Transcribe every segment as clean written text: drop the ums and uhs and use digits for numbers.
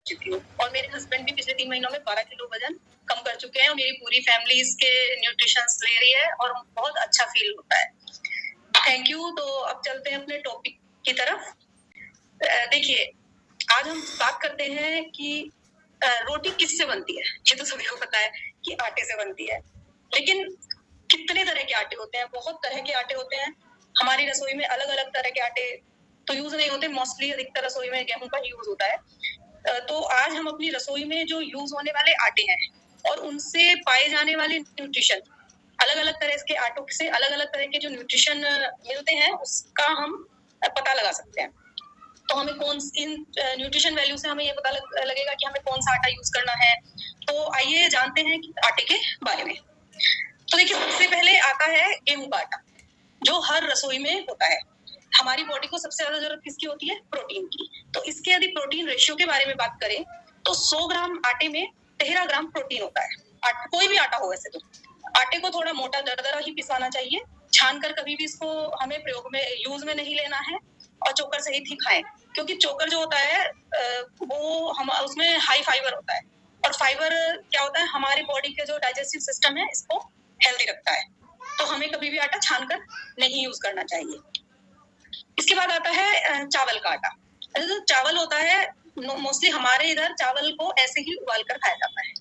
चुकी हूँ और मेरे हस्बैंड भी पिछले 3 महीनों में 12 किलो वजन कम कर चुके हैं और मेरी पूरी फैमिली इसके न्यूट्रिशंस ले रही है और बहुत अच्छा फील होता है। Thank you. तो अब चलते हैं अपने टॉपिक की तरफ। देखिए, आज हम बात करते हैं कि रोटी किससे बनती है। ये तो सभी को पता है कि आटे से बनती है, लेकिन कितने तरह के आटे होते हैं। बहुत तरह के आटे होते हैं। हमारी रसोई में अलग अलग तरह के आटे तो यूज नहीं होते। मोस्टली अधिकतर रसोई में गेहूं का यूज होता है। तो आज हम अपनी रसोई में जो यूज होने वाले आटे हैं और उनसे पाए जाने वाले न्यूट्रिशन, अलग अलग तरह के आटों से अलग अलग तरह के जो न्यूट्रिशन मिलते हैं उसका हम पता लगा सकते हैं। तो हमें कौन इन न्यूट्रिशन वैल्यू से हमें ये पता लगेगा कि हमें कौन सा आटा यूज करना है। तो आइए जानते हैं कि आटे के बारे में। तो देखिए, सबसे पहले आता है गेहूं का आटा, जो हर रसोई में होता है। हमारी बॉडी को सबसे ज्यादा जरूरत किसकी होती है? प्रोटीन की। तो इसके यदि प्रोटीन रेशियो के बारे में बात करें तो 100 ग्राम आटे में 13 ग्राम प्रोटीन होता है। कोई भी आटा हो वैसे तो आटे को थोड़ा मोटा दरदरा ही पिसाना चाहिए। छान कर कभी भी इसको हमें प्रयोग में यूज में नहीं लेना है और चोकर सहित ही खाएं, क्योंकि चोकर जो होता है वो हम उसमें हाई फाइबर होता है और फाइबर क्या होता है, हमारी बॉडी के जो डाइजेस्टिव सिस्टम है इसको हेल्दी रखता है। तो हमें कभी भी आटा छान कर नहीं यूज करना चाहिए। इसके बाद आता है चावल का आटा। तो चावल होता है, मोस्टली हमारे इधर चावल को ऐसे ही उबाल कर खाया जाता है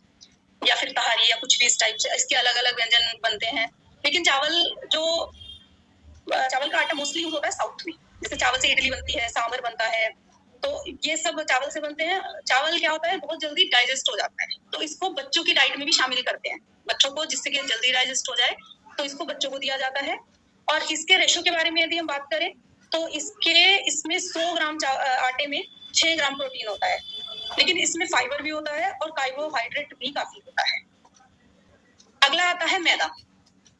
या फिर तहारी या कुछ भी इस टाइप से इसके अलग अलग व्यंजन बनते हैं। लेकिन चावल का आटा मोस्टली यूज होता है साउथ में। जैसे चावल से इडली बनती है, सांभर बनता है, तो ये सब चावल से बनते हैं। चावल क्या होता है, बहुत जल्दी डाइजेस्ट हो जाता है, तो इसको बच्चों की डाइट में भी शामिल करते हैं। बच्चों को जिससे कि जल्दी डाइजेस्ट हो जाए तो इसको बच्चों को दिया जाता है। और इसके रेशो के बारे में यदि हम बात करें तो इसमें 100 ग्राम आटे में 6 ग्राम प्रोटीन होता है, लेकिन इसमें फाइबर भी होता है और कार्बोहाइड्रेट भी काफी होता है। अगला आता है मैदा,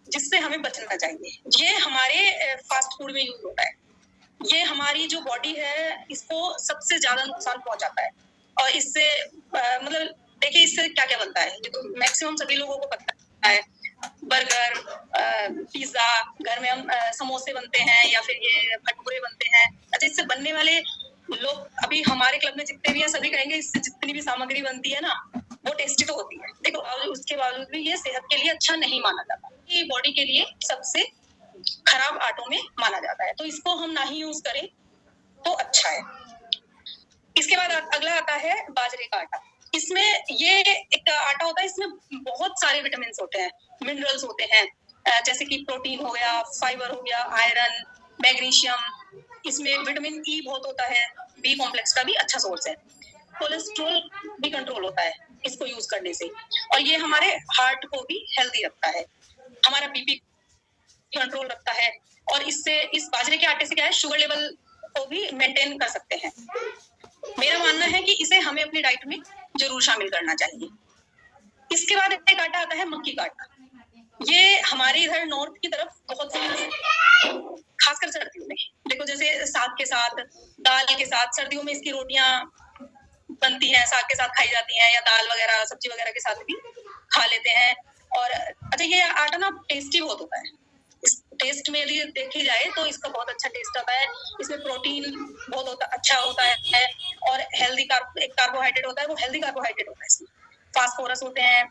जिससे हमें बचना चाहिए। ये हमारे फास्ट फूड में यूज होता है। ये हमारी जो बॉडी है इसको सबसे ज्यादा नुकसान पहुंचाता है और इससे मतलब देखिए इससे क्या क्या बनता है, ये तो मैक्सिमम सभी लोगों को पता है। बर्गर, पिज्जा, घर में हम समोसे बनते हैं या फिर ये भटूरे बनते हैं। अच्छा, इससे बनने वाले लोग अभी हमारे क्लब में जितने भी हैं सभी कहेंगे इससे जितनी भी सामग्री बनती है ना वो टेस्टी तो होती है, देखो उसके बावजूद भी ये सेहत के लिए अच्छा नहीं माना जाता। ये बॉडी के लिए सबसे खराब आटों में माना जाता है, तो इसको हम ना ही यूज करें तो अच्छा है। इसके बाद अगला आता है बाजरे का आटा। इसमें ये एक आटा होता है, इसमें बहुत सारे विटामिन होते हैं, मिनरल्स होते हैं, जैसे कि प्रोटीन हो गया, फाइबर हो गया, आयरन, मैग्नीशियम। इसमें विटामिन ई बहुत होता है, बी कॉम्प्लेक्स का भी अच्छा सोर्स है। कोलेस्ट्रॉल भी कंट्रोल होता है इसको यूज करने से, और ये हमारे हार्ट को भी हेल्दी रखता है, हमारा बीपी कंट्रोल रखता है। और इससे इस बाजरे के आटे से क्या है, शुगर लेवल को भी मेंटेन कर सकते हैं। मेरा मानना है कि इसे हमें अपनी डाइट में जरूर शामिल करना चाहिए। इसके बाद एक आटा आता है मक्की का आटा। ये हमारे इधर नॉर्थ की तरफ बहुत फेमस है, खासकर सर्दियों में। देखो जैसे साग के साथ, दाल के साथ सर्दियों में इसकी रोटियां बनती हैं, साग के साथ खाई जाती हैं या दाल वगैरह सब्जी वगैरह के साथ भी खा लेते हैं। और अच्छा, ये आटा ना टेस्टी बहुत होता है। इस टेस्ट में यदि देखी जाए तो इसका बहुत अच्छा टेस्ट आता है। इसमें प्रोटीन बहुत अच्छा होता है और हेल्दी एक कार्बोहाइड्रेट होता है, वो हेल्दी कार्बोहाइड्रेट होता है। इसमें फास्फोरस होते हैं,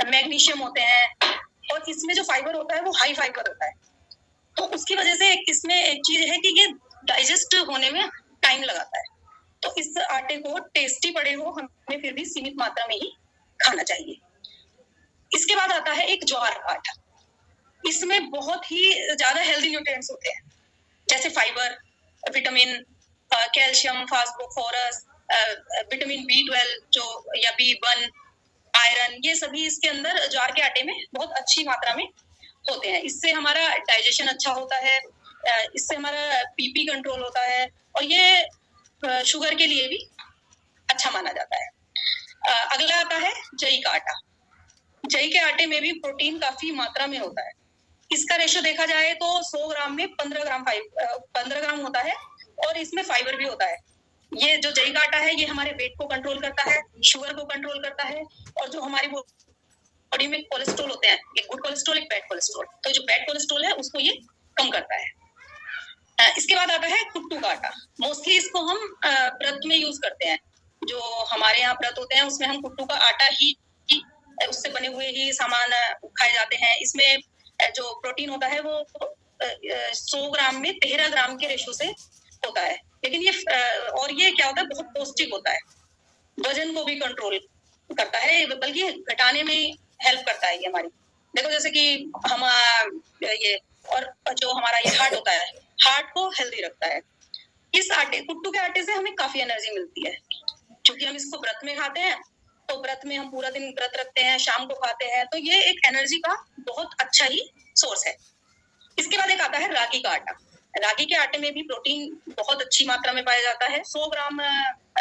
मैग्नीशियम होते हैं, और इसमें जो फाइबर होता है वो हाई फाइबर होता है। तो उसकी वजह से इसमें एक चीज है कि ये डाइजेस्ट होने में टाइम लगाता है। तो इस आटे को टेस्टी पड़े हो हमें फिर भी सीमित मात्रा में ही खाना चाहिए। इसके बाद आता है एक ज्वार का आटा। इसमें बहुत ही ज्यादा हेल्दी न्यूट्रिएंट्स होते हैं, जैसे fibre, vitamin, calcium, phosphorus, vitamin B12 जो या B1, आयरन, ये सभी इसके अंदर ज्वार के आटे में बहुत अच्छी मात्रा में होते हैं। इससे हमारा डाइजेशन अच्छा होता है, इससे हमारा बीपी कंट्रोल होता है और ये शुगर के लिए भी अच्छा माना जाता है। अगला आता है जई का आटा। जई के आटे में भी प्रोटीन काफी मात्रा में होता है। इसका रेशो देखा जाए तो 100 ग्राम में 15 ग्राम होता है और इसमें फाइबर भी होता है। ये जो जई का आटा है ये हमारे वेट को कंट्रोल करता है, शुगर को कंट्रोल करता है, और जो हमारी बॉडी में कोलेस्ट्रॉल होते हैं, एक गुड कोलेस्ट्रॉल, एक बैड कोलेस्ट्रॉल, तो जो बैड कोलेस्ट्रॉल है उसको ये कम करता है। इसके बाद आता है कुट्टू का आटा। मोस्टली इसको हम व्रत में यूज करते हैं। जो हमारे यहाँ व्रत होते हैं उसमें हम कुट्टू का आटा ही उससे बने हुए ही सामान खाए जाते हैं। इसमें जो प्रोटीन होता है वो 100 ग्राम में 13 ग्राम के रेशो से होता है। लेकिन ये और ये क्या होता है, बहुत पौष्टिक होता है, वजन को भी कंट्रोल करता है, बल्कि घटाने में हेल्प करता है ये हमारी। देखो जैसे कि हम ये और जो हमारा ये हार्ट होता है, हार्ट को हेल्दी रखता है। इस आटे, कुट्टू के आटे से हमें काफी एनर्जी मिलती है, क्योंकि हम इसको व्रत में खाते हैं। तो व्रत में हम पूरा दिन व्रत रखते हैं, शाम को खाते हैं, तो ये एक एनर्जी का बहुत अच्छा ही सोर्स है। इसके बाद एक आता है रागी का आटा। रागी के आटे में भी प्रोटीन बहुत अच्छी मात्रा में पाया जाता है। 100 ग्राम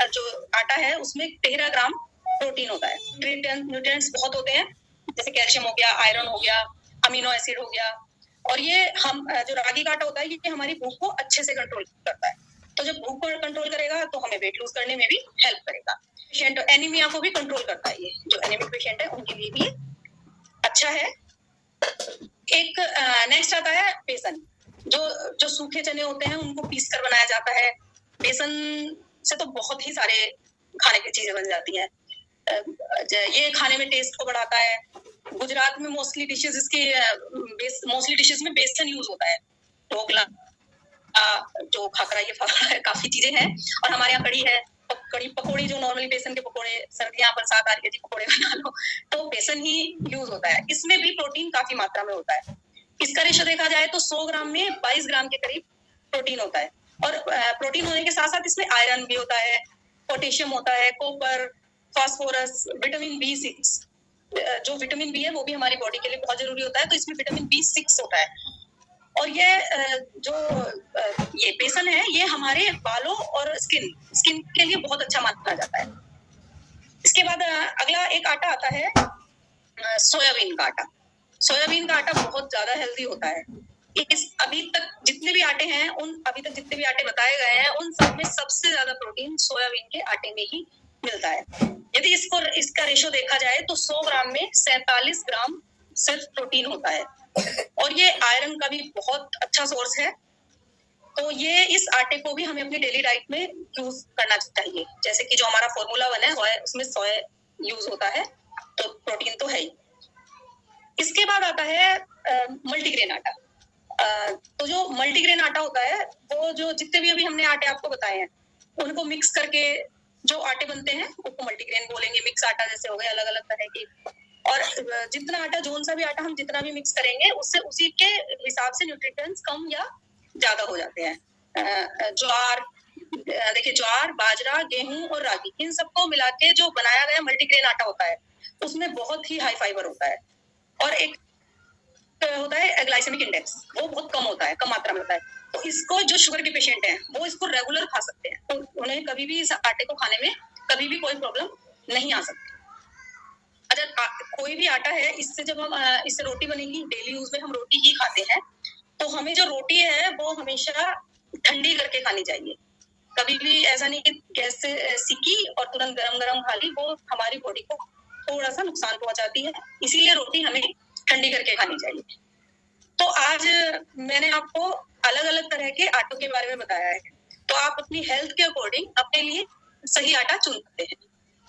जो आटा है उसमें 13 ग्राम प्रोटीन होता है। न्यूट्रिएंट्स बहुत होते हैं, जैसे कैल्शियम हो गया, आयरन हो गया, अमीनो एसिड हो गया। और ये हम जो रागी का आटा होता है ये हमारी भूख को अच्छे से कंट्रोल करता है। तो जब भूख को कंट्रोल करेगा तो हमें वेट लूज करने में भी हेल्प करेगा। पेशेंट एनीमिया को भी कंट्रोल करता है, ये जो एनीमिक पेशेंट है उनके लिए भी अच्छा है। एक नेक्स्ट आता है बेसन। जो सूखे चने होते हैं उनको पीस कर बनाया जाता है। बेसन से तो बहुत ही सारे खाने की चीजें बन जाती हैं। ये खाने में टेस्ट को बढ़ाता है। गुजरात में मोस्टली डिशेस में बेसन यूज होता है। ढोकला, जो खाकरा, ये फाफड़ा है, काफी चीजें हैं। और हमारे यहाँ कड़ी है, कड़ी पकौड़ी, जो नॉर्मली बेसन के पकौड़े, सर्दियां बरसात आ रही है जी, पकौड़े बना लो, तो बेसन ही यूज होता है। इसमें भी प्रोटीन काफी मात्रा में होता है। इसका रेशो देखा जाए तो 100 ग्राम में 22 ग्राम के करीब प्रोटीन होता है। और प्रोटीन होने के साथ साथ इसमें आयरन भी होता है, पोटेशियम होता है, कॉपर, फास्फोरस, विटामिन B6। जो विटामिन बी है वो भी हमारी बॉडी के लिए बहुत जरूरी होता है, तो इसमें विटामिन B6 होता है। और ये बेसन है, ये हमारे बालों और स्किन के लिए बहुत अच्छा माना जाता है। इसके बाद अगला एक आटा आता है सोयाबीन का आटा। सोयाबीन का आटा बहुत ज्यादा हेल्दी होता है। अभी तक जितने भी आटे बताए गए हैं उन सब में सबसे ज्यादा प्रोटीन सोयाबीन के आटे में ही मिलता है। यदि इसका रेशो देखा जाए तो 100 ग्राम में 47 ग्राम सिर्फ प्रोटीन होता है। और ये आयरन का भी बहुत अच्छा सोर्स है। तो ये इस आटे को भी हमें अपनी डेली डाइट में यूज करना चाहिए। जैसे कि जो हमारा फॉर्मूला 1 है उसमें सोया यूज होता है, तो प्रोटीन तो है ही। इसके बाद आता है मल्टीग्रेन आटा। तो जो मल्टीग्रेन आटा होता है वो जो जितने भी अभी हमने आटे आपको बताए हैं उनको मिक्स करके जो आटे बनते हैं उसको मल्टीग्रेन बोलेंगे। मिक्स आटा जैसे हो गए अलग अलग तरह के। और जितना आटा, जोन सा भी आटा हम जितना भी मिक्स करेंगे उससे उसी के हिसाब से न्यूट्रिएंट्स कम या ज्यादा हो जाते हैं। ज्वार, बाजरा, गेहूं और रागी, इन सबको मिला के जो बनाया गया मल्टीग्रेन आटा होता है उसमें बहुत ही हाई फाइबर होता है। और एक होता है ग्लाइसेमिक इंडेक्स, वो बहुत कम होता है, कम मात्रा में होता है। तो इसको जो शुगर के पेशेंट हैं वो इसको रेगुलर खा सकते हैं, तो उन्हें कभी भी इस आटे को खाने में कभी भी कोई प्रॉब्लम नहीं आ सकती। अगर कोई भी आटा है, इससे जब हम इससे रोटी बनेगी, डेली यूज में हम रोटी ही खाते हैं, तो हमें जो रोटी है वो हमेशा ठंडी करके खानी चाहिए। कभी भी ऐसा नहीं कि गैस से सीखी और तुरंत गरम गरम खा ली, वो हमारी बॉडी को थोड़ा सा नुकसान पहुंचाती है। इसीलिए रोटी हमें ठंडी करके खानी चाहिए। तो आज मैंने आपको अलग अलग तरह के आटों के बारे में बताया है, तो आप अपनी हेल्थ के अकॉर्डिंग अपने लिए सही आटा चुन सकते हैं।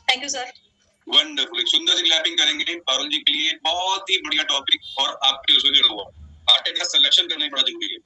Thank you sir. वंडरफुल, एक सुंदर सी क्लैपिंग करेंगे पारुल जी के लिए। बहुत ही बढ़िया टॉपिक और आपके उसमें जुड़ा हुआ आटे का सिलेक्शन करना बड़ा जरूरी है।